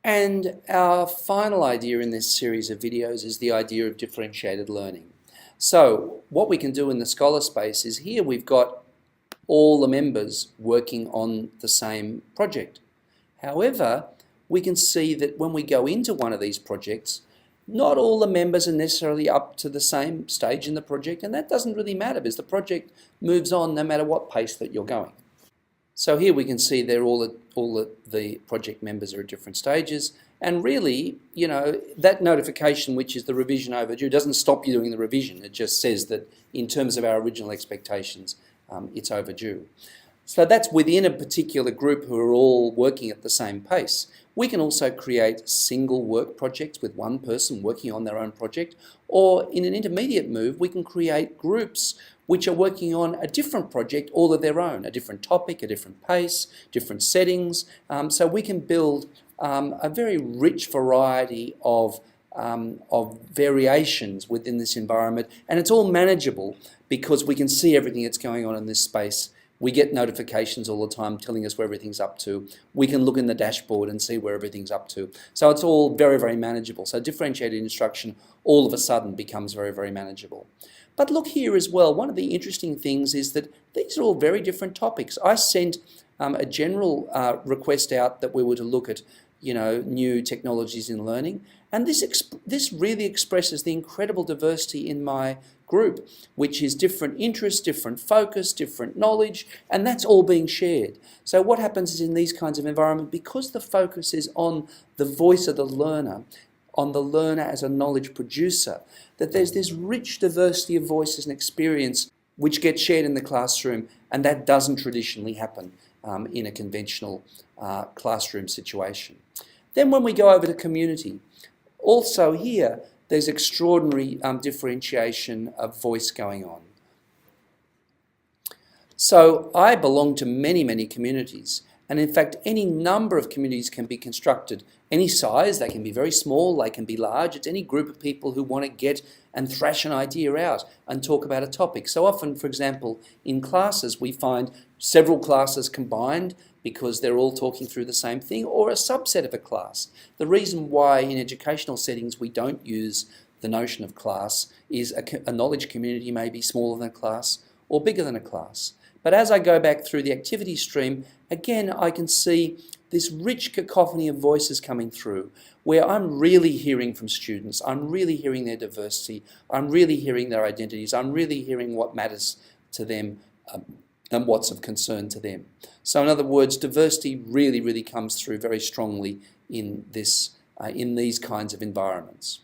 And our final idea in this series of videos is the idea of differentiated learning. So what we can do in the Scholar Space is here we've got all the members working on the same project. However, we can see that when we go into one of these projects, not all the members are necessarily up to the same stage in the project, and that doesn't really matter because the project moves on no matter what pace that you're going. So here we can see all the project members are at different stages, and really, you know, that notification, which is the revision overdue, doesn't stop you doing the revision. It just says that in terms of our original expectations, it's overdue. So that's within a particular group who are all working at the same pace. We can also create single work projects with one person working on their own project, or in an intermediate move, we can create groups which are working on a different project all of their own, a different topic, a different pace, different settings. So we can build a very rich variety of variations within this environment, and it's all manageable because we can see everything that's going on in this space. We get notifications all the time telling us where everything's up to. We can look in the dashboard and see where everything's up to. So it's all very, very manageable. So differentiated instruction all of a sudden becomes very, very manageable. But look here as well, one of the interesting things is that these are all very different topics. I sent a general request out that we were to look at, you know, new technologies in learning, and this really expresses the incredible diversity in my group, which is different interests, different focus, different knowledge, and that's all being shared. So what happens is in these kinds of environments, because the focus is on the voice of the learner, on the learner as a knowledge producer, that there's this rich diversity of voices and experience which gets shared in the classroom, and that doesn't traditionally happen in a conventional classroom situation. Then when we go over to community, also here there's extraordinary differentiation of voice going on. So I belong to many, many communities, and in fact any number of communities can be constructed. Any size, they can be very small, they can be large. It's any group of people who want to get and thrash an idea out and talk about a topic. So often, for example, in classes we find several classes combined because they're all talking through the same thing, or a subset of a class. The reason why in educational settings we don't use the notion of class is a knowledge community may be smaller than a class or bigger than a class. But as I go back through the activity stream, again I can see this rich cacophony of voices coming through where I'm really hearing from students, I'm really hearing their diversity, I'm really hearing their identities, I'm really hearing what matters to them and what's of concern to them. So in other words, diversity really, really comes through very strongly in these kinds of environments.